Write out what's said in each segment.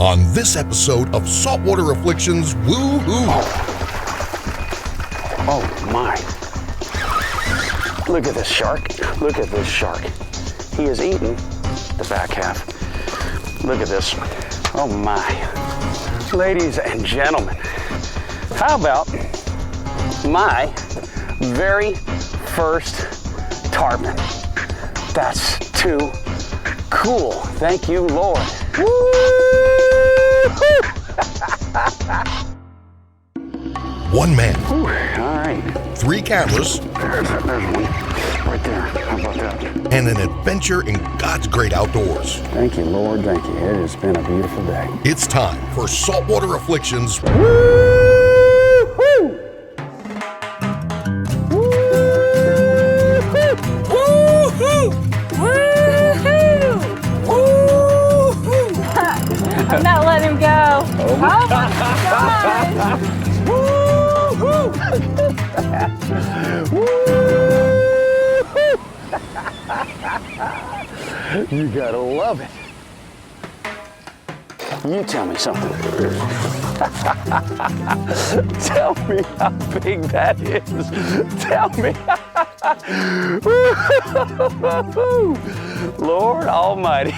on this episode of Saltwater Afflictions Woo-Hoo. Oh my. Look at this shark. Look at this shark. He is eating the back half. Look at this. Oh my. Ladies and gentlemen, how about my very first tarpon? That's too cool. Thank you, Lord. One man. All right. 3 cameras. There's one. Right there. How about that? And an adventure in God's great outdoors. Thank you, Lord. Thank you. It has been a beautiful day. It's time for Saltwater Afflictions. I'm not letting him go. Oh my God. You gotta love it. You tell me something. Tell me how big that is. Tell me. Lord Almighty.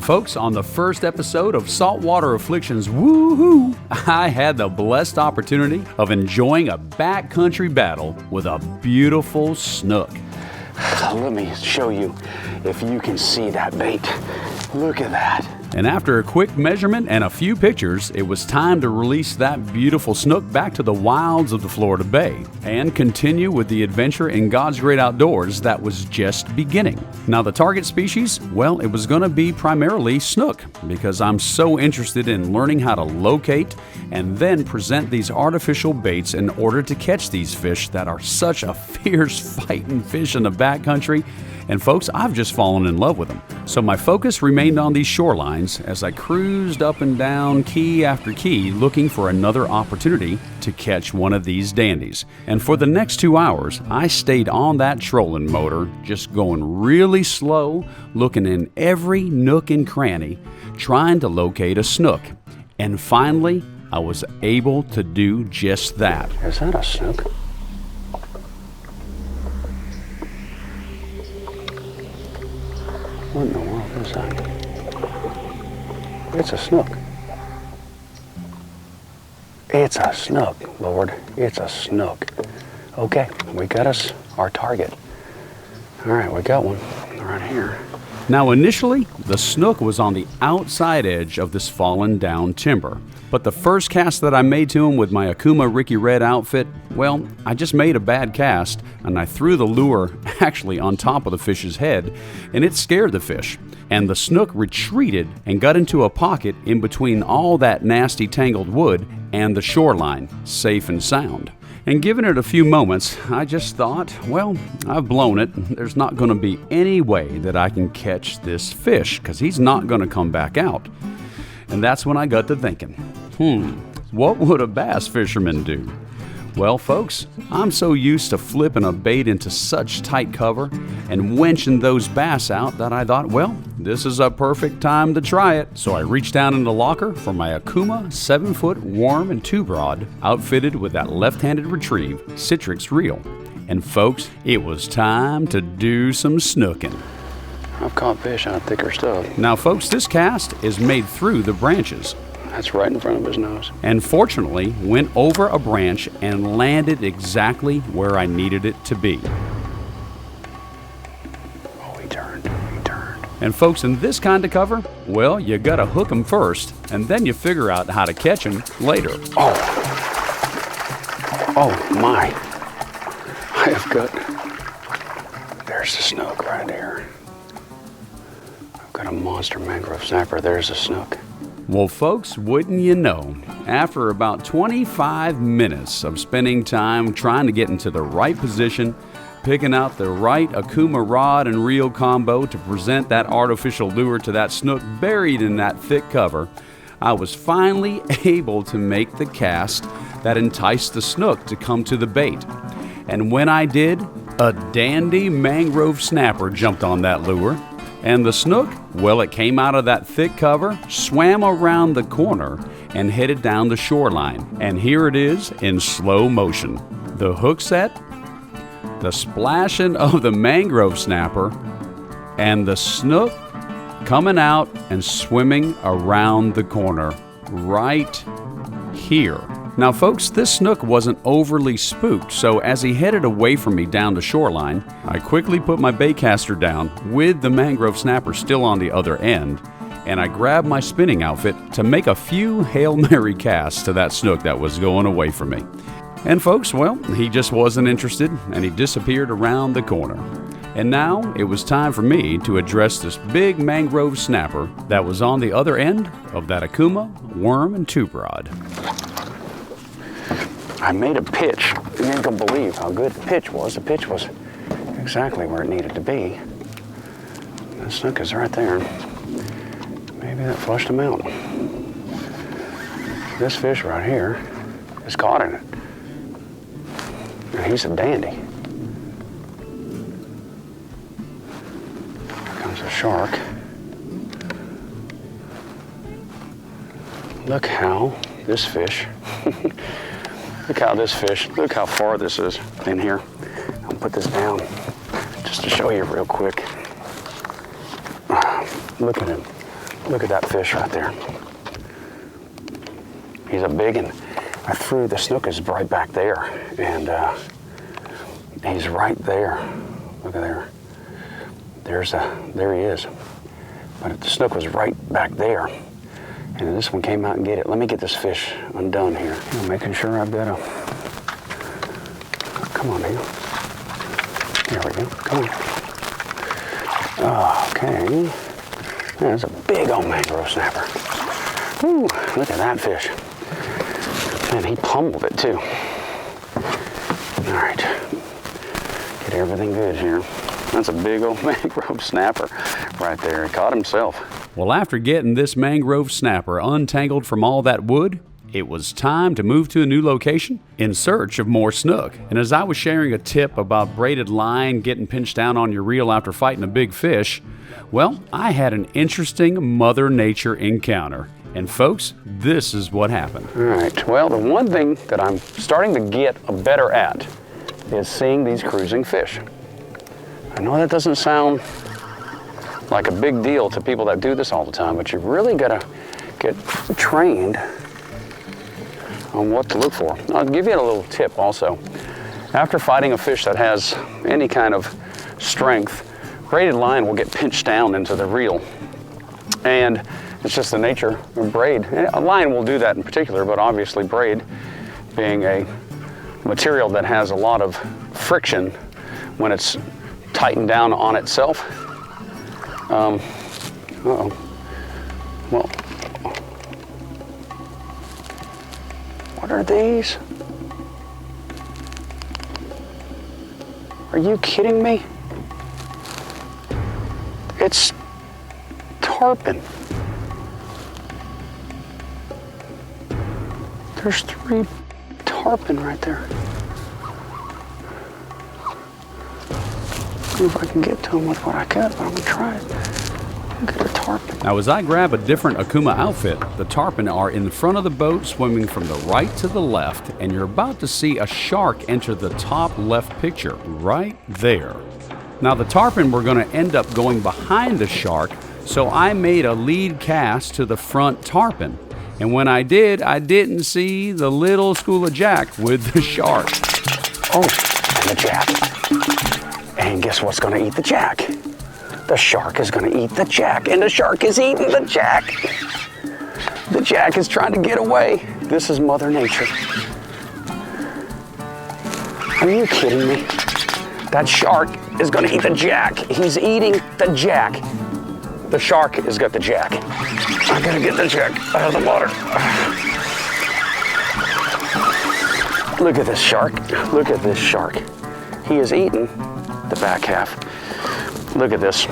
Folks, on the first episode of Saltwater Afflictions Woo-Hoo, I had the blessed opportunity of enjoying a backcountry battle with a beautiful snook. Let me show you if you can see that bait. Look at that. And after a quick measurement and a few pictures, it was time to release that beautiful snook back to the wilds of the Florida Bay and continue with the adventure in God's great outdoors that was just beginning. Now, the target species, well, it was going to be primarily snook because I'm so interested in learning how to locate and then present these artificial baits in order to catch these fish that are such a fierce fighting fish in the backcountry. And folks, I've just fallen in love with them. So my focus remained on these shorelines as I cruised up and down key after key looking for another opportunity to catch one of these dandies. And for the next 2 hours, I stayed on that trolling motor, just going really slow, looking in every nook and cranny, trying to locate a snook. And finally, I was able to do just that. Is that a snook? What in the world is that? It's a snook. It's a snook, Lord. It's a snook. Okay, we got us our target. All right, we got one right here. Now initially, the snook was on the outside edge of this fallen down timber. But the first cast that I made to him with my Akuma Ricky Red outfit, well, I just made a bad cast and I threw the lure actually on top of the fish's head and it scared the fish. And the snook retreated and got into a pocket in between all that nasty tangled wood and the shoreline, safe and sound. And giving it a few moments, I just thought, well, I've blown it. There's not going to be any way that I can catch this fish because he's not going to come back out. And that's when I got to thinking, what would a bass fisherman do? Well, folks, I'm so used to flipping a bait into such tight cover and wenching those bass out that I thought, well, this is a perfect time to try it. So I reached down in the locker for my Akuma 7-foot worm and tube rod outfitted with that left-handed retrieve Citrix reel. And folks, it was time to do some snooking. I've caught fish on thicker stuff. Now, folks, this cast is made through the branches. That's right in front of his nose. And fortunately, went over a branch and landed exactly where I needed it to be. Oh, he turned. And folks, in this kind of cover, well, you gotta hook them first, and then you figure out how to catch them later. Oh my. I have got, there's the snook right there. I've got a monster mangrove snapper. There's a snook. Well, folks, wouldn't you know, after about 25 minutes of spending time trying to get into the right position, picking out the right Akuma rod and reel combo to present that artificial lure to that snook buried in that thick cover, I was finally able to make the cast that enticed the snook to come to the bait. And when I did, a dandy mangrove snapper jumped on that lure. And the snook, well, it came out of that thick cover, swam around the corner, and headed down the shoreline. And here it is in slow motion. The hook set, the splashing of the mangrove snapper, and the snook coming out and swimming around the corner right here. Now folks, this snook wasn't overly spooked, so as he headed away from me down the shoreline, I quickly put my baitcaster down with the mangrove snapper still on the other end, and I grabbed my spinning outfit to make a few Hail Mary casts to that snook that was going away from me. And folks, well, he just wasn't interested, and he disappeared around the corner. And now it was time for me to address this big mangrove snapper that was on the other end of that Akuma worm and tube rod. I made a pitch. You ain't gonna believe how good the pitch was. The pitch was exactly where it needed to be. The snook is right there. Maybe that flushed him out. This fish right here is caught in it. And he's a dandy. Here comes a shark. Look how this fish look how far this is in here. I'll put this down just to show you real quick. Look at him. Look at that fish right there. He's a big one. I threw the snook is right back there, and he's right there. Look at there. There he is. But the snook was right back there. And this one came out and get it. Let me get this fish undone here. I'm making sure I've got a... Come on now. There we go. Come on. Okay. That's a big old mangrove snapper. Whew, look at that fish. Man, he pummeled it too. All right. Get everything good here. That's a big old mangrove snapper right there. He caught himself. Well, after getting this mangrove snapper untangled from all that wood, it was time to move to a new location in search of more snook. And as I was sharing a tip about braided line getting pinched down on your reel after fighting a big fish, well, I had an interesting Mother Nature encounter. And folks, this is what happened. All right, well, the one thing that I'm starting to get better at is seeing these cruising fish. I know that doesn't sound like a big deal to people that do this all the time, but you really gotta get trained on what to look for. I'll give you a little tip also. After fighting a fish that has any kind of strength, braided line will get pinched down into the reel. And it's just the nature of braid. A line will do that in particular, but obviously braid being a material that has a lot of friction when it's tightened down on itself. Uh-oh. Well, what are these? Are you kidding me? It's tarpon. There's 3 tarpon right there. I don't know if I can get to them with what I got, but I'm gonna try it. Look at the tarpon. Now as I grab a different Akuma outfit, the tarpon are in front of the boat swimming from the right to the left, and you're about to see a shark enter the top left picture, right there. Now the tarpon were gonna end up going behind the shark, so I made a lead cast to the front tarpon. And when I did, I didn't see the little school of jack with the shark. Oh, and the jack. And guess what's gonna eat the jack? The shark is gonna eat the jack, and the shark is eating the jack. The jack is trying to get away. This is Mother Nature. Are you kidding me? That shark is gonna eat the jack. He's eating the jack. The shark has got the jack. I gotta get the jack out of the water. Look at this shark. Look at this shark. He has eaten the back half. Look at this.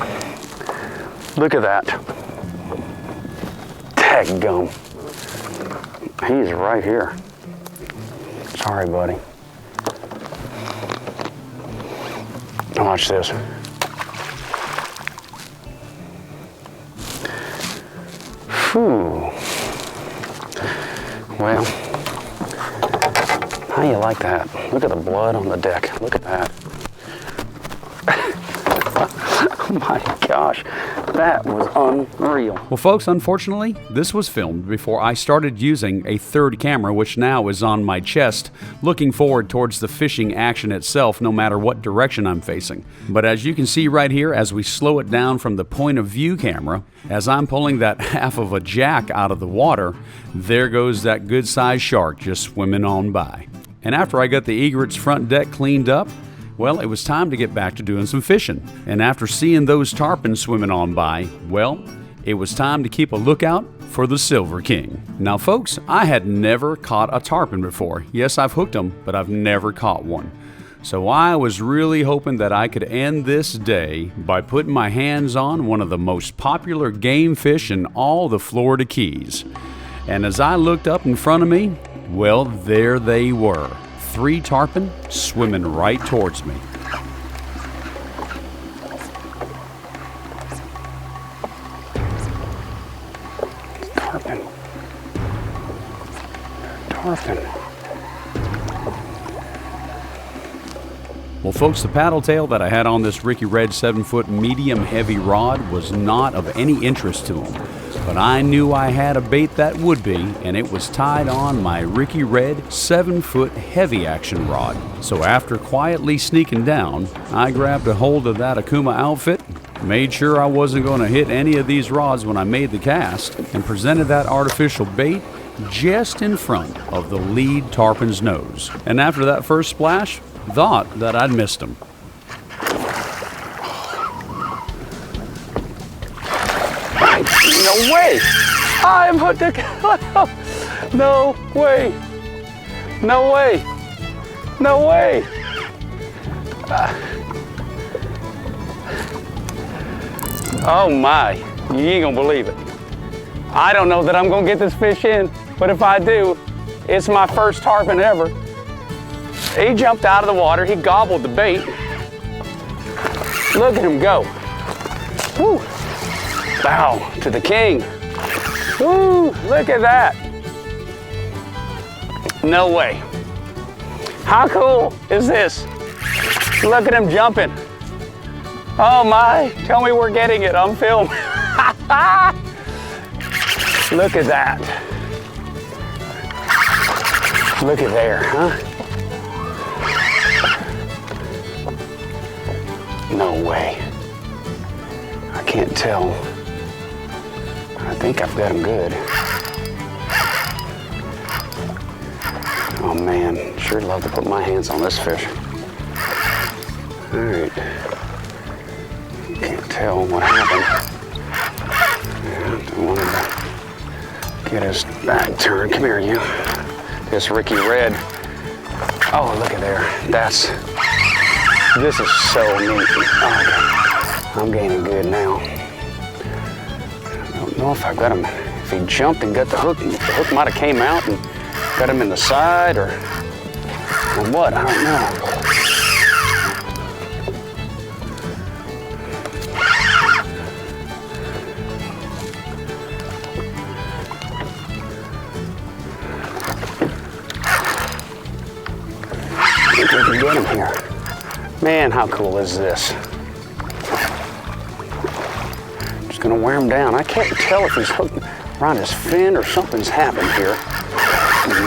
Look at that. Daggum. He's right here. Sorry, buddy. Watch this. Whew. Well, how you like that? Look at the blood on the deck. Look at that. Oh my gosh, that was unreal. Well, folks, unfortunately, this was filmed before I started using a third camera, which now is on my chest, looking forward towards the fishing action itself, no matter what direction I'm facing. But as you can see right here, as we slow it down from the point of view camera, as I'm pulling that half of a jack out of the water, there goes that good-sized shark just swimming on by. And after I got the egret's front deck cleaned up, well, it was time to get back to doing some fishing. And after seeing those tarpon swimming on by, well, it was time to keep a lookout for the Silver King. Now, folks, I had never caught a tarpon before. Yes, I've hooked them, but I've never caught one. So I was really hoping that I could end this day by putting my hands on one of the most popular game fish in all the Florida Keys. And as I looked up in front of me, well, there they were. 3 tarpon swimming right towards me. Tarpon. Tarpon. Well, folks, the paddle tail that I had on this Ricky Red 7-foot medium heavy rod was not of any interest to him. But I knew I had a bait that would be, and it was tied on my Ricky Red 7-foot heavy action rod. So after quietly sneaking down, I grabbed a hold of that Akuma outfit, made sure I wasn't going to hit any of these rods when I made the cast, and presented that artificial bait just in front of the lead tarpon's nose. And after that first splash, thought that I'd missed him. No way! I'm hooked. No way! No way! No way! Oh my! You ain't gonna believe it. I don't know that I'm gonna get this fish in, but if I do, it's my first tarpon ever. He jumped out of the water. He gobbled the bait. Look at him go. Woo! Bow to the king. Woo! Look at that. No way. How cool is this? Look at him jumping. Oh my, tell me we're getting it on film. Look at that. Look at there, huh? No way. I can't tell. I think I've got him good. Oh man, sure love to put my hands on this fish. All right. Can't tell what happened. Don't want to get his back turned. Come here, you. This Ricky Red. Oh, look at there. This is so neat. Oh, I'm gaining good now. I don't know if I got him. If he jumped and got the hook might have came out and got him in the side or what, I don't know. I think we can get him here. Man, how cool is this? Just gonna wear him down. I can't tell if he's hooked around his fin or something's happened here.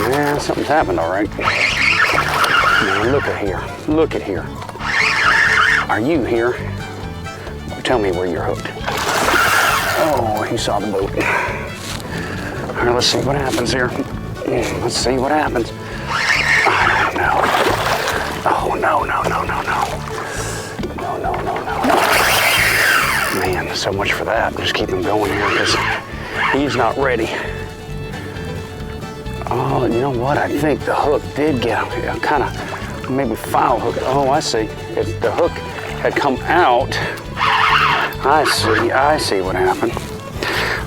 Yeah, something's happened, all right. Now look at here. Look at here. Are you here? Tell me where you're hooked. Oh, he saw the boat. All right, let's see what happens here. Let's see what happens. I don't know. Oh, no. Man, so much for that. Just keep him going here because he's not ready. Oh, you know what? I think the hook did get him. Kind of maybe foul hook. Oh, I see. If the hook had come out, I see what happened.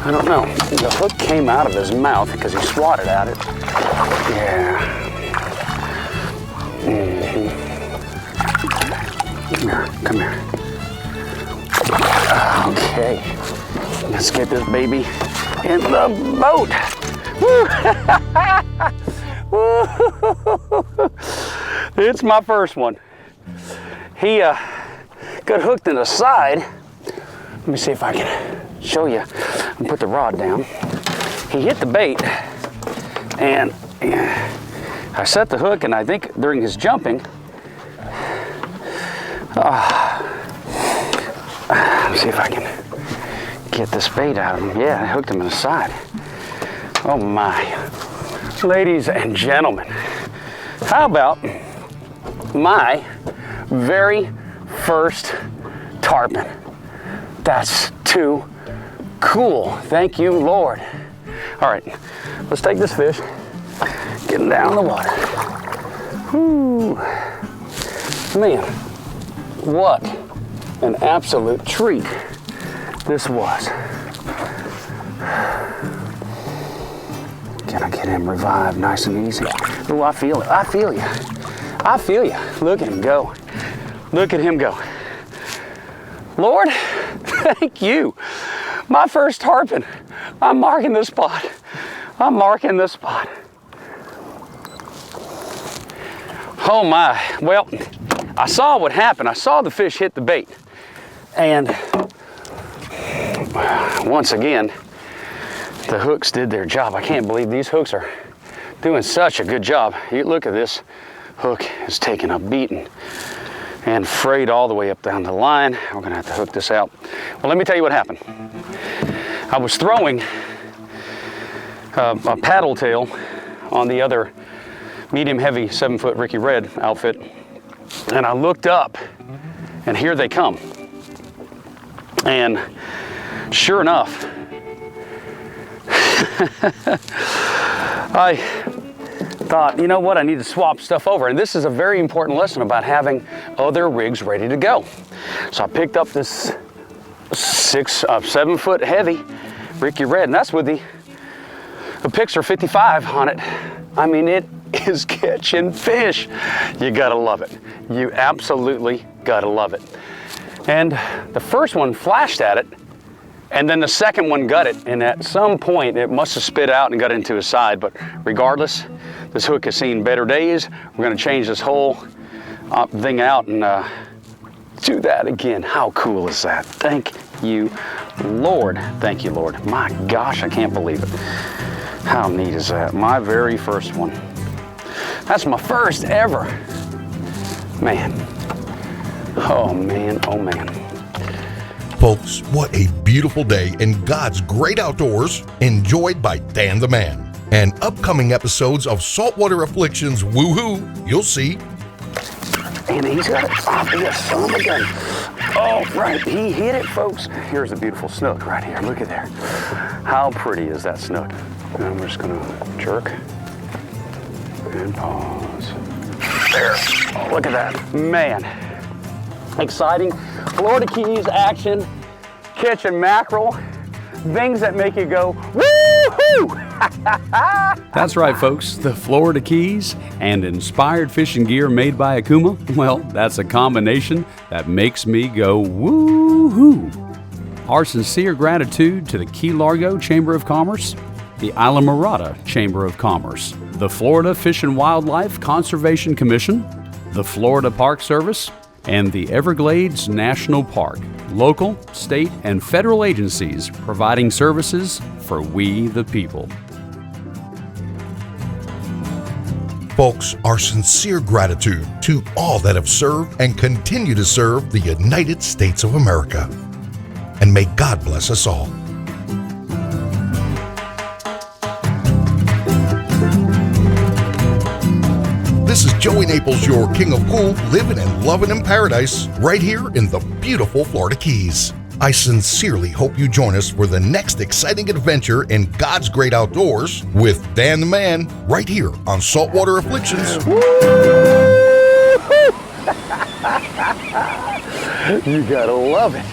I don't know. The hook came out of his mouth because he swatted at it. Yeah. Come here. Okay, let's get this baby in the boat. Woo. It's my first one. He got hooked in the side. Let me see if I can show you. I'll put the rod down. He hit the bait, and I set the hook, and I think during his jumping, let me see if I can get this bait out of him. Yeah, I hooked him in the side. Oh my. Ladies and gentlemen, how about my very first tarpon? That's too cool. Thank you, Lord. All right, let's take this fish, get him down in the water. Whew. Man, what an absolute treat this was. Can I get him revived nice and easy? Oh, I feel it. I feel you. I feel you. Look at him go. Look at him go. Lord, thank you. My first tarpon. I'm marking the spot. I'm marking the spot. Oh my. Well, I saw what happened. I saw the fish hit the bait. And once again, the hooks did their job. I can't believe these hooks are doing such a good job. You look at this hook is taking a beating and frayed all the way up down the line. We're gonna have to hook this out. Well, let me tell you what happened. I was throwing a paddle tail on the other medium heavy 7-foot Ricky Red outfit, and I looked up and here they come. And sure enough, I thought, you know what, I need to swap stuff over. And this is a very important lesson about having other rigs ready to go. So I picked up this 7-foot heavy Ricky Red, and that's with the Pixar 55 on it. I mean, it is catching fish. You gotta love it. You absolutely gotta love it. And the first one flashed at it, and then the second one got it, and at some point it must have spit out and got into his side. But regardless, this hook has seen better days. We're gonna change this whole thing out and do that again. How cool is that? Thank you, Lord. Thank you, Lord. My gosh, I can't believe it. How neat is that? My very first one. That's my first ever. Man. Oh man, oh man. Folks, what a beautiful day in God's great outdoors, enjoyed by Dan the Man. And upcoming episodes of Saltwater Afflictions Woohoo, you'll see. And he's got it off. Yes, son of a gun. Oh, right, he hit it, folks. Here's a beautiful snook right here. Look at there. How pretty is that snook? And I'm just gonna jerk and pause. There. Oh, look at that. Man. Exciting. Florida Keys action, catching mackerel, things that make you go, woo-hoo! That's right, folks. The Florida Keys and inspired fishing gear made by Akuma, well, that's a combination that makes me go woo-hoo. Our sincere gratitude to the Key Largo Chamber of Commerce, the Islamorada Chamber of Commerce, the Florida Fish and Wildlife Conservation Commission, the Florida Park Service, and the Everglades National Park, local, state, and federal agencies providing services for we the people. Folks, our sincere gratitude to all that have served and continue to serve the United States of America. And may God bless us all. This is Joey Naples, your king of cool, living and loving in paradise, right here in the beautiful Florida Keys. I sincerely hope you join us for the next exciting adventure in God's great outdoors with Dan the Man, right here on Saltwater Afflictions. You gotta love it.